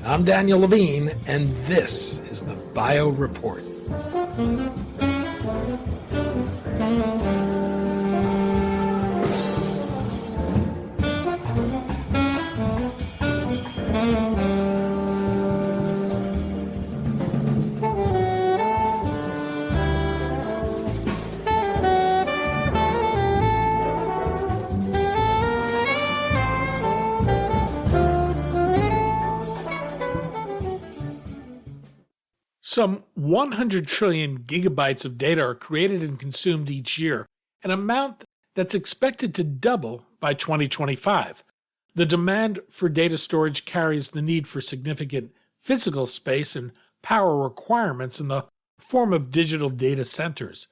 I'm Daniel Levine, and this is the Bio Report. Some 100 trillion gigabytes of data are created and consumed each year, an amount that's expected to double by 2025. The demand for data storage carries the need for significant physical space and power requirements in the form of digital data centers.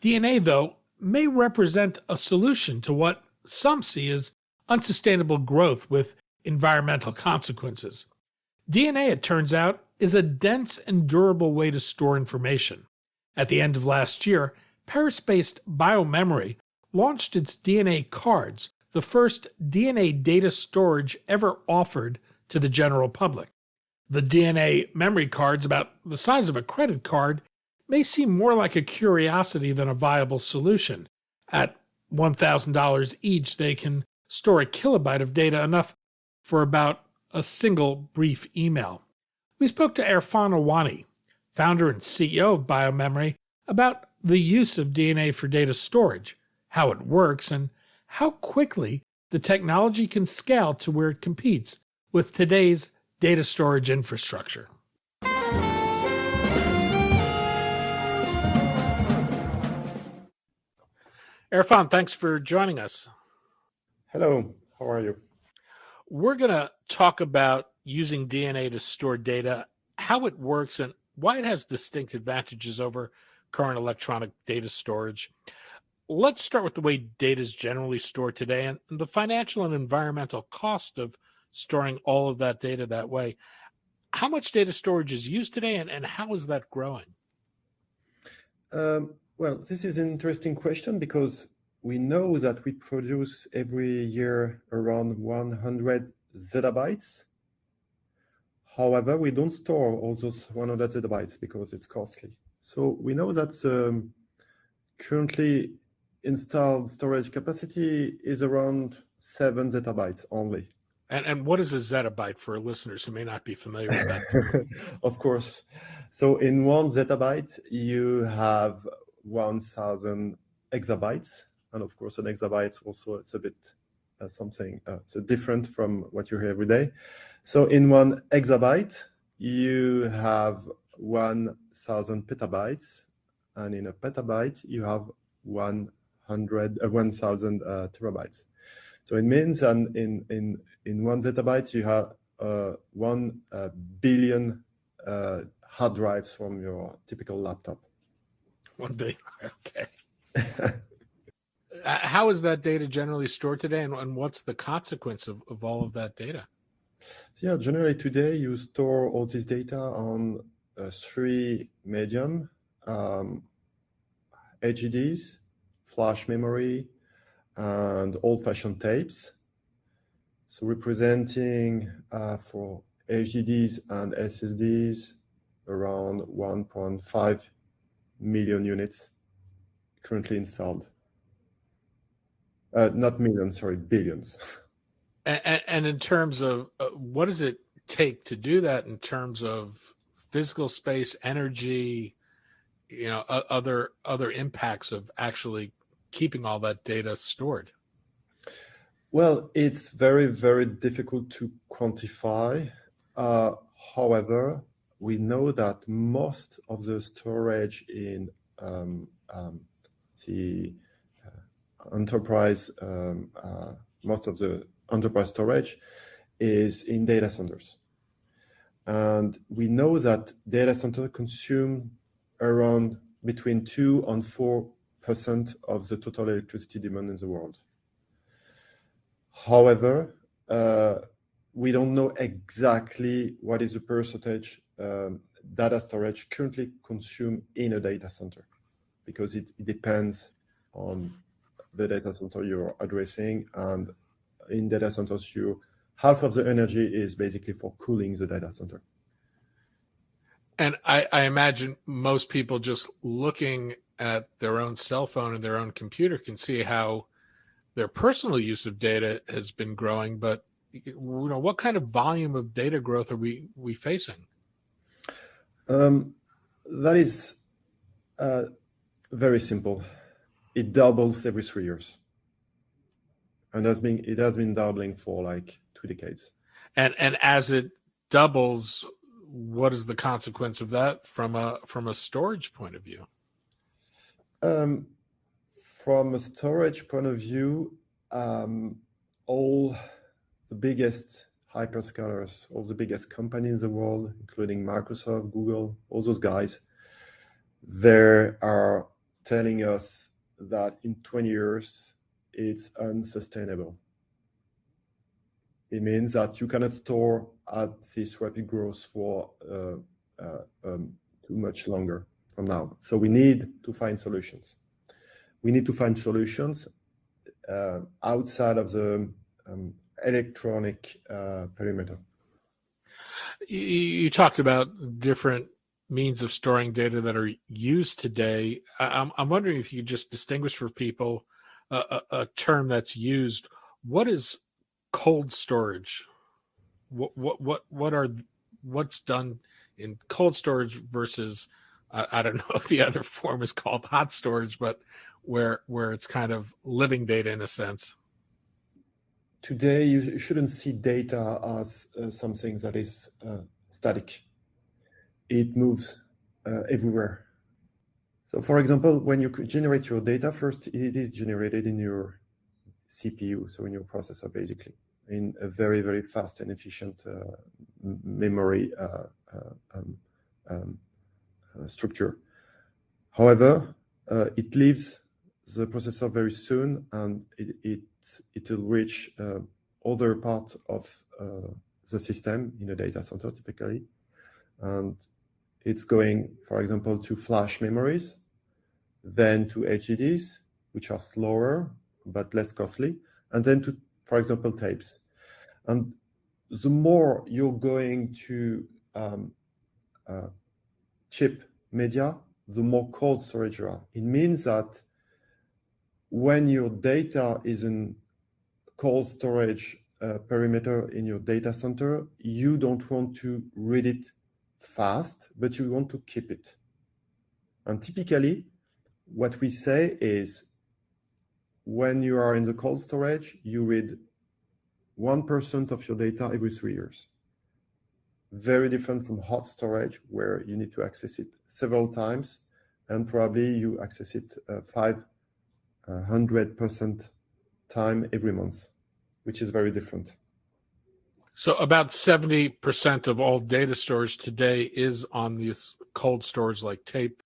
DNA, though, may represent a solution to what some see as unsustainable growth with environmental consequences. DNA, it turns out, is a dense and durable way to store information. At the end of last year, Paris-based BioMemory launched its DNA cards, the first DNA data storage ever offered to the general public. The DNA memory cards, about the size of a credit card, may seem more like a curiosity than a viable solution. At $1,000 each, they can store a kilobyte of data, enough for about a single brief email. We spoke to Irfan Awani, founder and CEO of BioMemory, about the use of DNA for data storage, how it works, and how quickly the technology can scale to where it competes with today's data storage infrastructure. Irfan, thanks for joining us. Hello, how are you? We're going to talk about using DNA to store data, how it works, and why it has distinct advantages over current electronic data storage. Let's start with the way data is generally stored today and the financial and environmental cost of storing all of that data that way. How much data storage is used today, and how is that growing? Well, this is an interesting question because we know that we produce every year around 100 zettabytes. However, we don't store all those 100 zettabytes because it's costly. So we know that currently installed storage capacity is around 7 zettabytes only. And what is a zettabyte for listeners who may not be familiar with that? Of course. So in 1 zettabyte, you have 1,000 exabytes. And of course, an exabyte also, it's a bit something so different from what you hear every day. So in 1 exabyte, you have 1,000 petabytes, and in a petabyte, you have 1,000 terabytes. So it means that in 1 zettabyte, you have 1 billion hard drives from your typical laptop. 1 billion, okay. How is that data generally stored today, and what's the consequence of all of that data? Yeah, generally today you store all this data on 3 medium, HDDs, flash memory, and old-fashioned tapes. So representing for HDDs and SSDs around 1.5 million units currently installed. Not millions, sorry, billions. And in terms of what does it take to do that in terms of physical space, energy, other impacts of actually keeping all that data stored? Well, it's very, very difficult to quantify. However, we know that most of the storage in the enterprise, most of the enterprise storage is in data centers. And we know that data centers consume around between 2 and 4% of the total electricity demand in the world. However, we don't know exactly what is the percentage data storage currently consumed in a data center, because it depends on the data center you're addressing, and in data centers you half of the energy is basically for cooling the data center. And I imagine most people just looking at their own cell phone and their own computer can see how their personal use of data has been growing, but what kind of volume of data growth are we facing? That is very simple. It doubles every 3 years, and it has been doubling for like 2 decades. And as it doubles, what is the consequence of that from a storage point of view? From a storage point of view, all the biggest hyperscalers, all the biggest companies in the world, including Microsoft, Google, all those guys, they are telling us that in 20 years, it's unsustainable. It means that you cannot store at this rapid growth for too much longer from now. So we need to find solutions. We need to find solutions outside of the electronic perimeter. You talked about different means of storing data that are used today. I'm wondering if you could just distinguish for people a term that's used. What is cold storage? What's done in cold storage versus I don't know if the other form is called hot storage, but where it's kind of living data in a sense. Today, you shouldn't see data as something that is static. It moves everywhere. So for example, when you generate your data, first it is generated in your CPU, so in your processor, basically, in a very, very fast and efficient memory structure. However, it leaves the processor very soon, and it will reach other parts of the system in a data center, typically. And it's going, for example, to flash memories, then to HDDs, which are slower but less costly, and then to, for example, tapes. And the more you're going to chip media, the more cold storage you are. It means that when your data is in cold storage perimeter in your data center, you don't want to read it fast, but you want to keep it. And typically, what we say is when you are in the cold storage, you read 1% of your data every 3 years. Very different from hot storage, where you need to access it several times, and probably you access it 500% time every month, which is very different. So about 70% of all data storage today is on this cold storage like tape.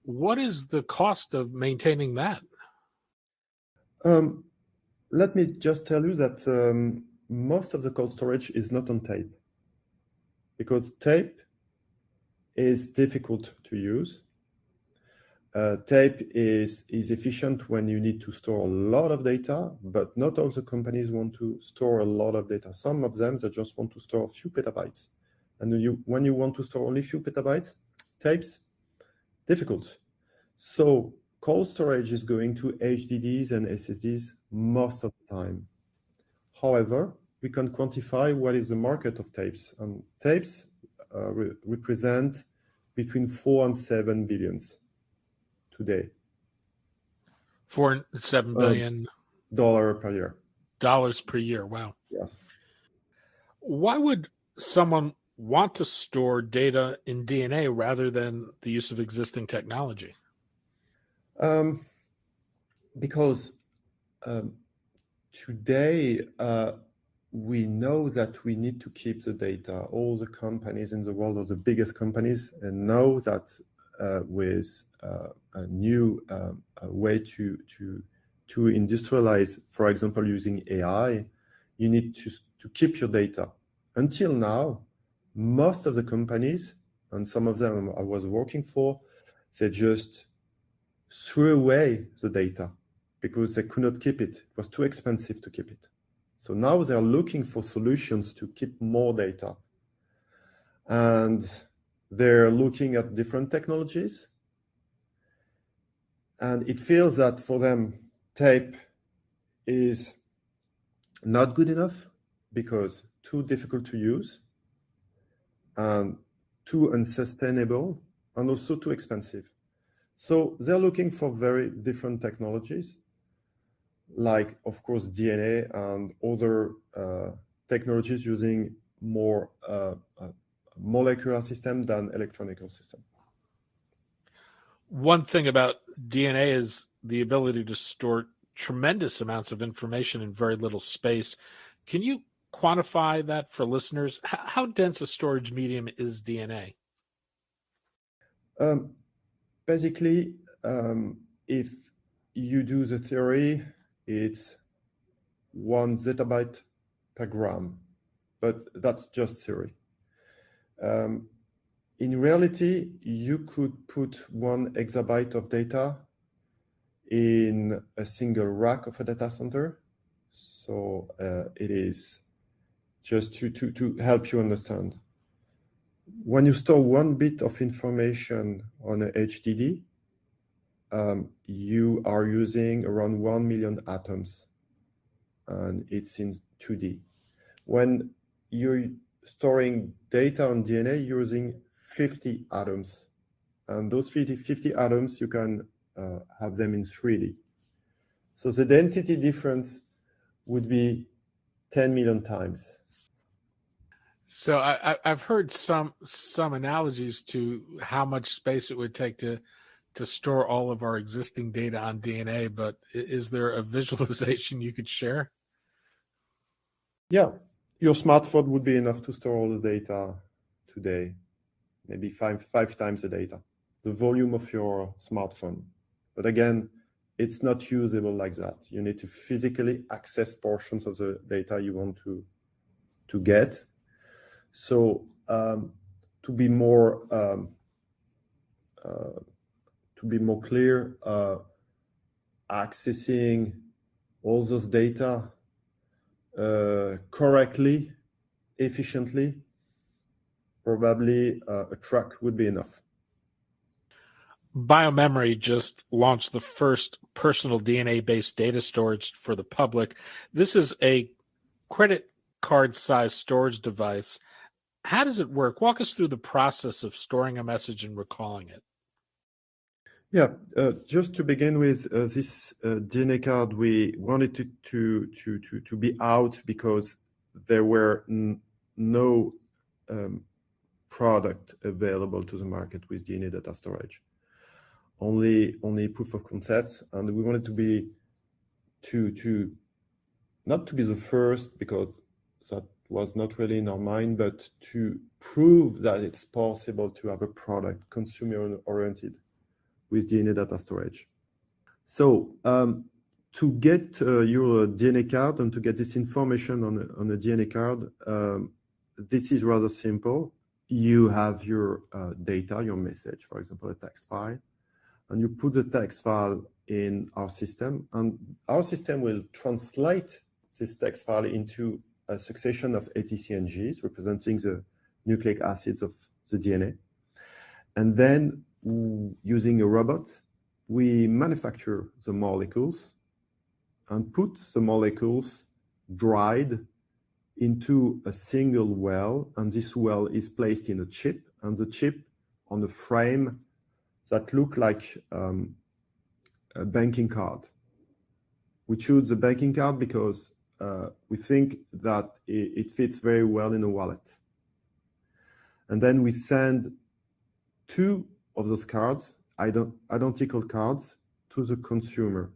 What is the cost of maintaining that? Let me just tell you that most of the cold storage is not on tape, because tape is difficult to use. Tape is efficient when you need to store a lot of data, but not all the companies want to store a lot of data. Some of them, they just want to store a few petabytes. And when you want to store only a few petabytes, tapes, difficult. So cold storage is going to HDDs and SSDs most of the time. However, we can quantify what is the market of tapes. And tapes represent between 4 and 7 billions today. 4 and 7 billion dollars per year. Dollars per year. Wow. Yes. Why would someone want to store data in DNA rather than the use of existing technology? Because today we know that we need to keep the data. All the companies in the world, or the biggest companies, know that with a new way to industrialize, for example, using AI, you need to keep your data. Until now, most of the companies, and some of them I was working for, they just threw away the data because they could not keep it. It was too expensive to keep it. So now they're looking for solutions to keep more data. And they're looking at different technologies. And it feels that for them, tape is not good enough because too difficult to use and too unsustainable and also too expensive. So they're looking for very different technologies, like, of course, DNA and other technologies using more molecular system than electronical system. One thing about DNA is the ability to store tremendous amounts of information in very little space. Can you quantify that for listeners? How dense a storage medium is DNA? Basically, if you do the theory, it's 1 zettabyte per gram, but that's just theory. In reality, you could put 1 exabyte of data in a single rack of a data center. So it is just to help you understand. When you store 1 bit of information on a HDD, you are using around 1 million atoms, and it's in 2D. When you're storing data on DNA, you're using 50 atoms, and those 50 atoms, you can have them in 3D. So the density difference would be 10 million times. So I've heard some analogies to how much space it would take to store all of our existing data on DNA, but is there a visualization you could share? Yeah, your smartphone would be enough to store all the data today, maybe five times the data, the volume of your smartphone. But again, it's not usable like that. You need to physically access portions of the data you want to get. So to be more clear, accessing all those data correctly, efficiently, probably a truck would be enough. BioMemory just launched the first personal DNA-based data storage for the public. This is a credit card-sized storage device. How does it work? Walk us through the process of storing a message and recalling it. Yeah, just to begin with, this DNA card, we wanted to be out because there were no product available to the market with DNA data storage. Only proof of concepts, and we wanted to be not to be the first, because that was not really in our mind, but to prove that it's possible to have a product consumer-oriented with DNA data storage. So to get your DNA card and to get this information on a DNA card, this is rather simple. You have your data, your message, for example, a text file, and you put the text file in our system, and our system will translate this text file into a succession of ATCNGs representing the nucleic acids of the DNA. And then using a robot, we manufacture the molecules and put the molecules dried into a single well, and this well is placed in a chip, and the chip on a frame that look like a banking card. We choose the banking card because we think that it fits very well in a wallet. And then we send 2 of those cards, identical cards, to the consumer,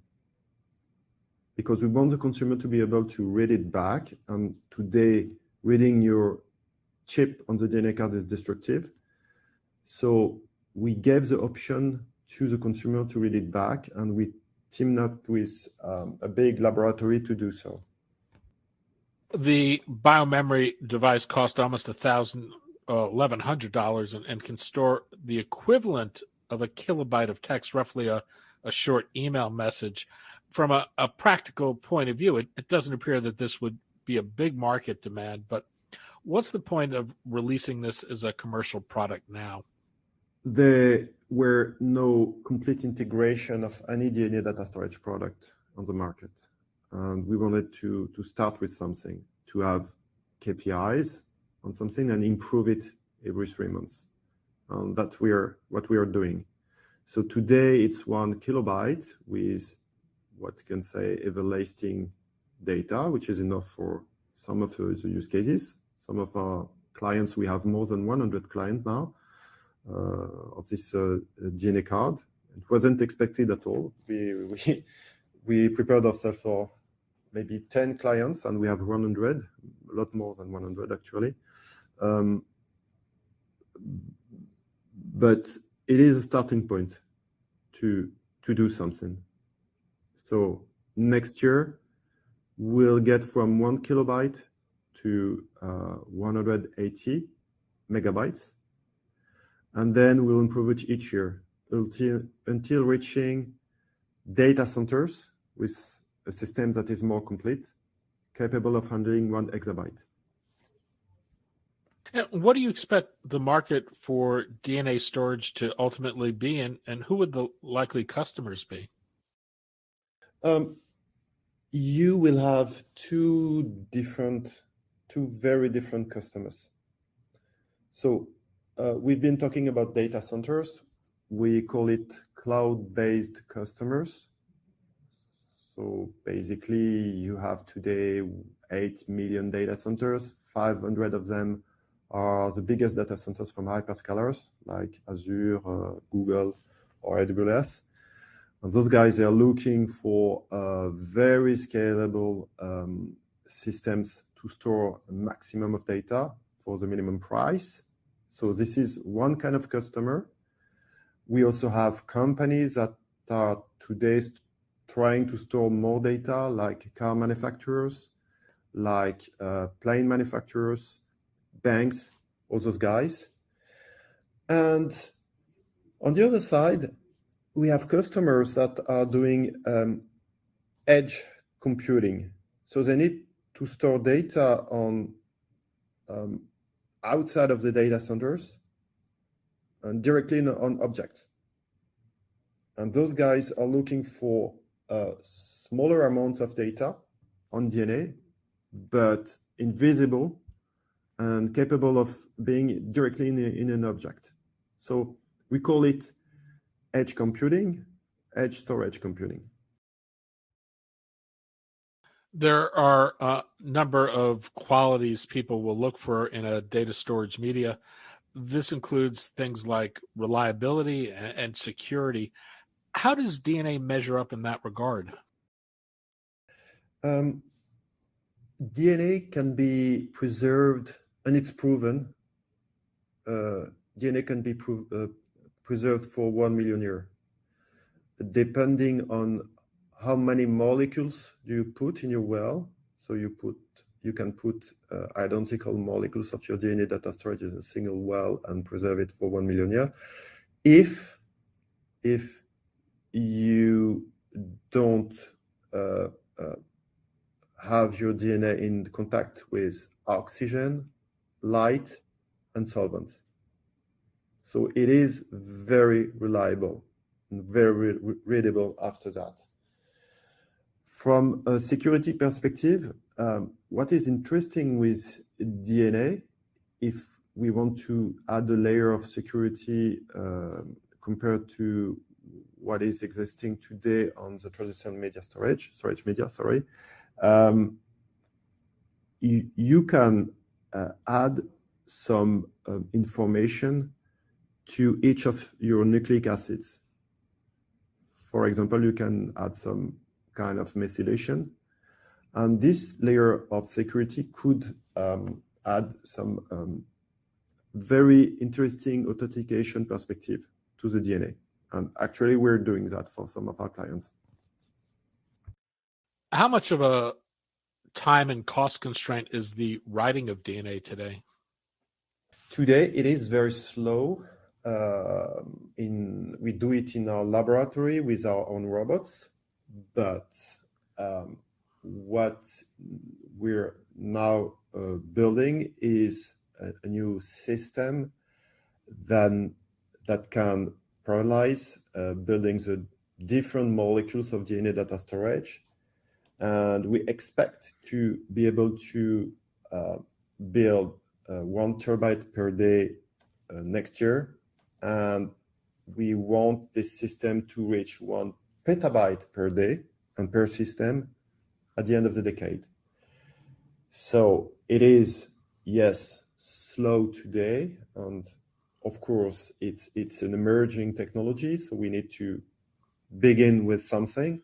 because we want the consumer to be able to read it back. And today, reading your chip on the DNA card is destructive. So we gave the option to the consumer to read it back, and we teamed up with a big laboratory to do so. The BioMemory device cost almost $1,100 and can store the equivalent of a kilobyte of text, roughly a short email message. From a practical point of view, it doesn't appear that this would be a big market demand, but what's the point of releasing this as a commercial product now? There were no complete integration of any DNA data storage product on the market. And we wanted to start with something, to have KPIs on something and improve it every 3 months. That's what we are doing. So today it's 1 kilobyte with what you can say everlasting data, which is enough for some of the use cases. Some of our clients, we have more than 100 clients now of this DNA card. It wasn't expected at all. We prepared ourselves for maybe 10 clients, and we have 100, a lot more than 100 actually. But it is a starting point to do something. So next year, we'll get from 1 kilobyte to 180 megabytes. And then we'll improve it each year until reaching data centers with a system that is more complete, capable of handling 1 exabyte. And what do you expect the market for DNA storage to ultimately be, and who would the likely customers be? You will have two very different customers. So we've been talking about data centers. We call it cloud-based customers. So basically, you have today 8 million data centers. 500 of them are the biggest data centers from hyperscalers like Azure, Google, or AWS. And those guys are looking for very scalable systems to store a maximum of data for the minimum price. So this is one kind of customer. We also have companies that are today trying to store more data, like car manufacturers, like plane manufacturers, banks, all those guys. And on the other side, we have customers that are doing edge computing. So they need to store data on outside of the data centers and directly on objects. And those guys are looking for smaller amounts of data on DNA, but invisible and capable of being directly in an object. So we call it edge computing, edge storage computing. There are a number of qualities people will look for in a data storage media. This includes things like reliability and security. How does DNA measure up in that regard? DNA can be preserved, and it's proven. DNA can be preserved for 1 million years, depending on how many molecules you put in your well. So you can put identical molecules of your DNA data storage in a single well and preserve it for 1 million years. If you don't have your DNA in contact with oxygen, light, and solvents. So it is very reliable and very readable after that. From a security perspective, what is interesting with DNA, if we want to add a layer of security compared to what is existing today on the traditional storage media, you can add some information to each of your nucleic acids. For example, you can add some kind of methylation, and this layer of security could add some very interesting authentication perspective to the DNA. And actually, we're doing that for some of our clients. How much of a time and cost constraint is the writing of DNA today? Today, it is very slow. We do it in our laboratory with our own robots, but what we're now building is a new system that can parallelize building the different molecules of DNA data storage. And we expect to be able to build 1 terabyte per day next year. And we want this system to reach 1 petabyte per day and per system at the end of the decade. So it is, yes, slow today, and of course it's an emerging technology, so we need to begin with something.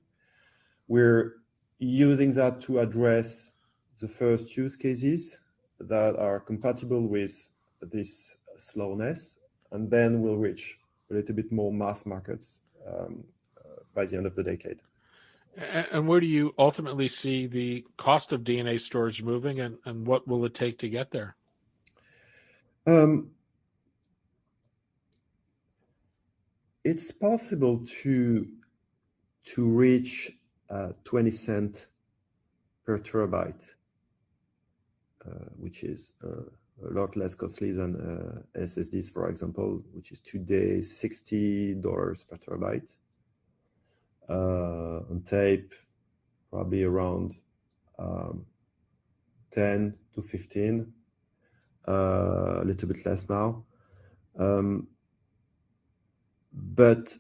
We're using that to address the first use cases that are compatible with this slowness, and then we'll reach a little bit more mass markets by the end of the decade. And where do you ultimately see the cost of DNA storage moving, and what will it take to get there? It's possible to reach 20 cents per terabyte, which is a lot less costly than SSDs, for example, which is today $60 per terabyte. On tape, probably around 10 to 15, a little bit less now. But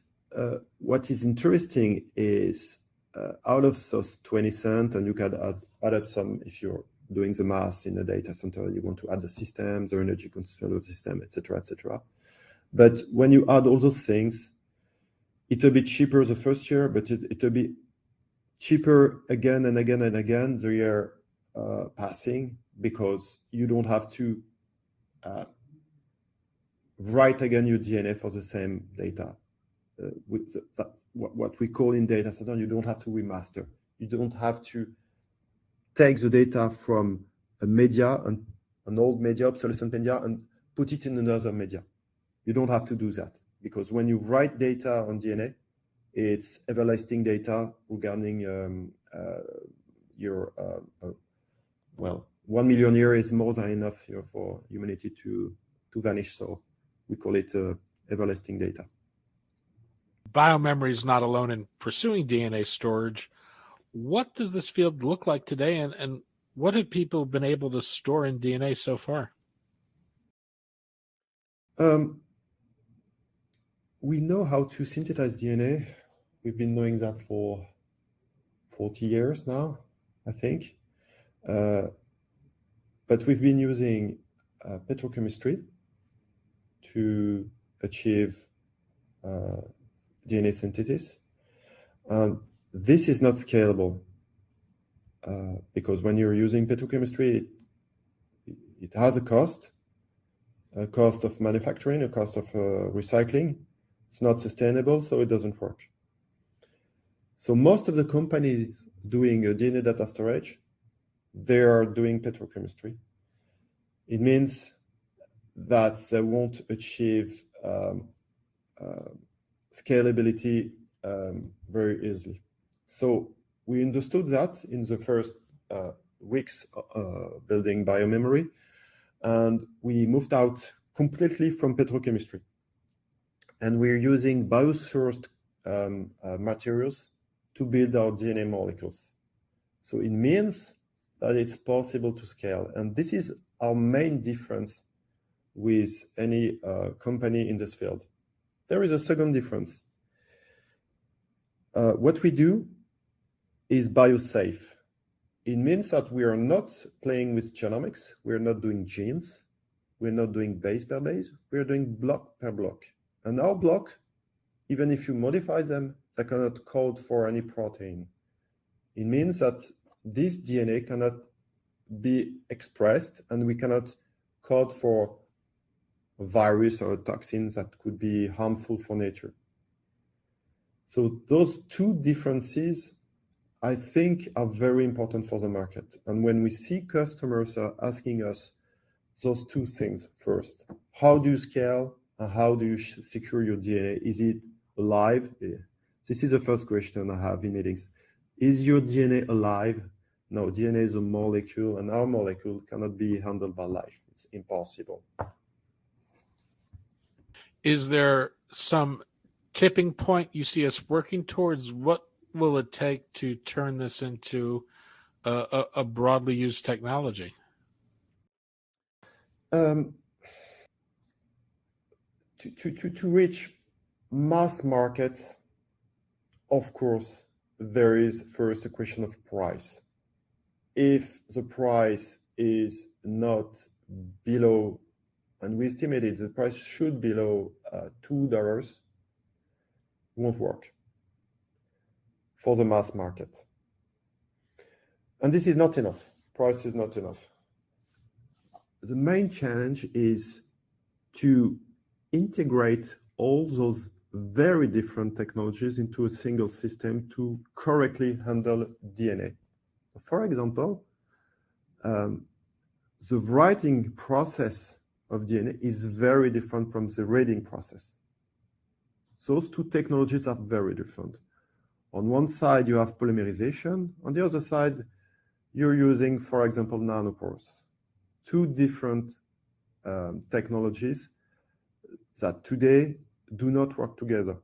what is interesting is out of those 20 cents, and you can add up some if you're doing the math in a data center, you want to add the system, the energy consumption of the system, etc., etc. But when you add all those things, it'll be cheaper the first year, but it'll be cheaper again and again and again the year passing, because you don't have to write again your DNA for the same data. With what we call in data center, you don't have to remaster. You don't have to take the data from a media, an old media, obsolescent media, and put it in another media. You don't have to do that, because when you write data on DNA, it's everlasting data regarding your, well, 1 million years is more than enough here for humanity to vanish. So we call it everlasting data. BioMemory is not alone in pursuing DNA storage. What does this field look like today, and what have people been able to store in DNA so far? We know how to synthesize DNA. We've been knowing that for 40 years now, I think. But we've been using petrochemistry to achieve DNA synthesis. This is not scalable because when you're using petrochemistry, it has a cost of manufacturing, a cost of recycling. It's not sustainable, so it doesn't work. So most of the companies doing DNA data storage, they are doing petrochemistry. It means that they won't achieve scalability very easily. So we understood that in the first weeks building BioMemory, and we moved out completely from petrochemistry. And we're using biosourced materials to build our DNA molecules. So it means that it's possible to scale. And this is our main difference with any company in this field. There is a second difference. What we do is biosafe. It means that we are not playing with genomics. We're not doing genes. We're not doing base per base. We're doing block per block. And our block, even if you modify them, they cannot code for any protein. It means that this DNA cannot be expressed, and we cannot code for a virus or a toxin that could be harmful for nature. So those two differences, I think, are very important for the market. And when we see customers are asking us those two things first, how do you scale and how do you secure your DNA? Is it alive? This is the first question I have in meetings. Is your DNA alive? No, DNA is a molecule, and our molecule cannot be handled by life. It's impossible. Is there some tipping point you see us working towards? What will it take to turn this into a broadly used technology? To reach mass market, of course, there is first a question of price. If the price is not below, and we estimated the price should be below $2, won't work for the mass market. And this is not enough. Price is not enough. The main challenge is to integrate all those very different technologies into a single system to correctly handle DNA. For example, the writing process of DNA is very different from the reading process. Those two technologies are very different. On one side, you have polymerization. On the other side, you're using, for example, nanopores. Two different technologies that today do not work together.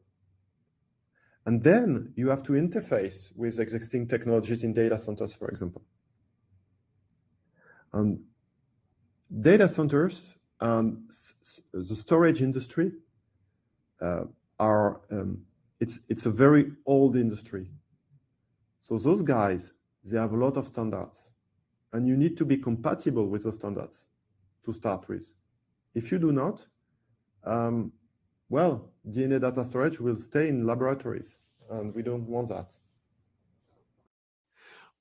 And then you have to interface with existing technologies in data centers, for example. And data centers and the storage industry it's a very old industry. So those guys, they have a lot of standards, and you need to be compatible with those standards to start with. If you do not, well, DNA data storage will stay in laboratories, and we don't want that.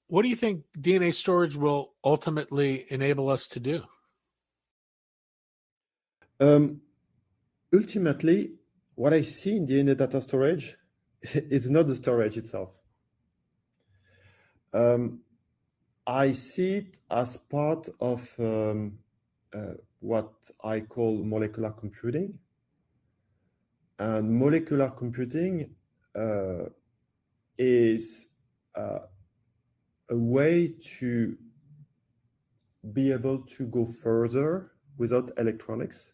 What do you think DNA storage will ultimately enable us to do? Ultimately, what I see in DNA data storage is not the storage itself. I see it as part of what I call molecular computing. And molecular computing is a way to be able to go further without electronics.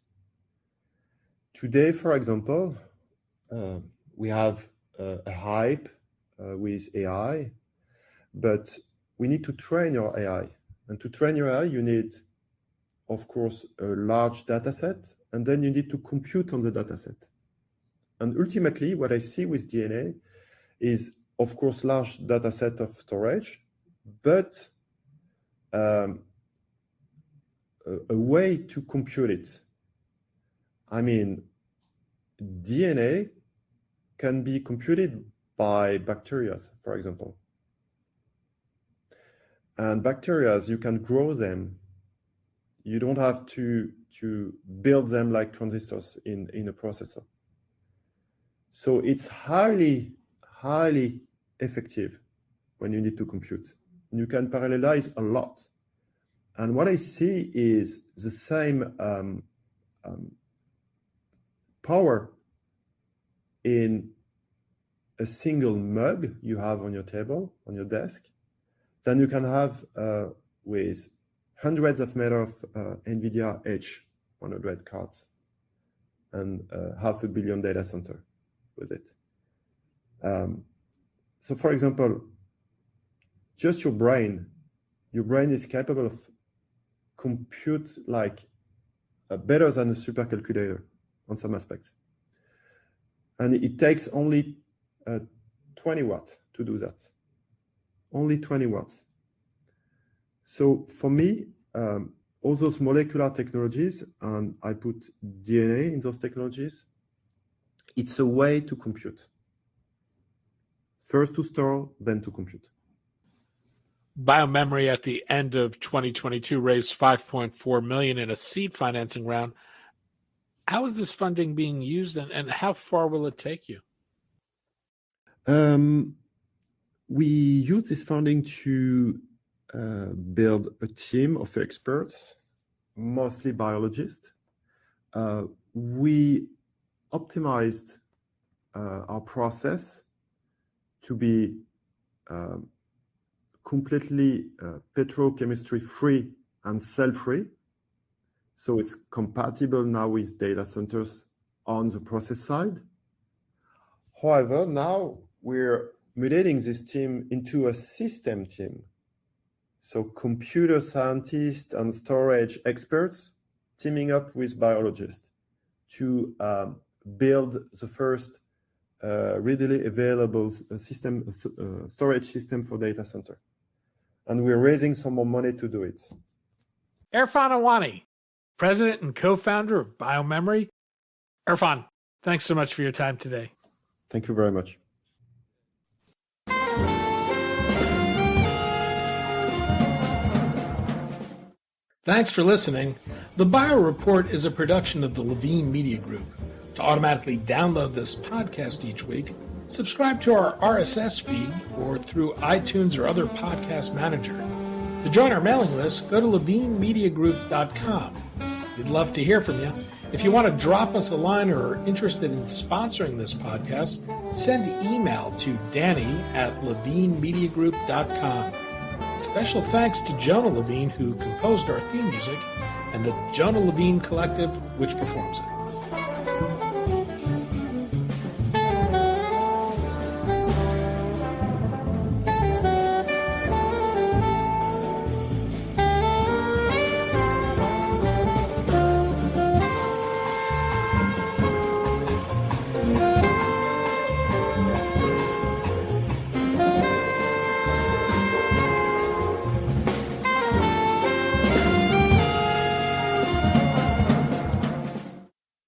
Today, for example, we have a hype with AI, but we need to train your AI. And to train your AI, you need, of course, a large data set, and then you need to compute on the data set. And ultimately, what I see with DNA is, of course, large data set of storage, but a way to compute it. I mean, DNA can be computed by bacteria, for example. And bacteria, you can grow them. You don't have to build them like transistors in a processor. So it's highly effective when you need to compute. You can parallelize a lot. And what I see is the same power in a single mug you have on your table, on your desk, than you can have with hundreds of meter of NVIDIA H100 cards and 500 million data center with it. So for example, just your brain is capable of compute like better than a supercalculator on some aspects. And it takes only 20 watts to do that. Only 20 watts. So for me, all those molecular technologies, and I put DNA in those technologies, it's a way to compute. First to store, then to compute. BioMemory at the end of 2022 raised $5.4 million in a seed financing round. How is this funding being used, and how far will it take you? We use this funding to build a team of experts, mostly biologists. We optimized our process to be completely petrochemistry free and cell free. So it's compatible now with data centers on the process side. However, now we're mutating this team into a system team. So computer scientists and storage experts teaming up with biologists to build the first readily available system, storage system for data center. And we're raising some more money to do it. Erfan Awani, president and co-founder of BioMemory. Erfan, thanks so much for your time today. Thank you very much. Thanks for listening. The Bio Report is a production of the Levine Media Group. To automatically download this podcast each week, subscribe to our RSS feed or through iTunes or other podcast manager. To join our mailing list, go to levinemediagroup.com. We'd love to hear from you. If you want to drop us a line or are interested in sponsoring this podcast, send an email to danny@levinemediagroup.com. Special thanks to Jonah Levine, who composed our theme music, and the Jonah Levine Collective, which performs it.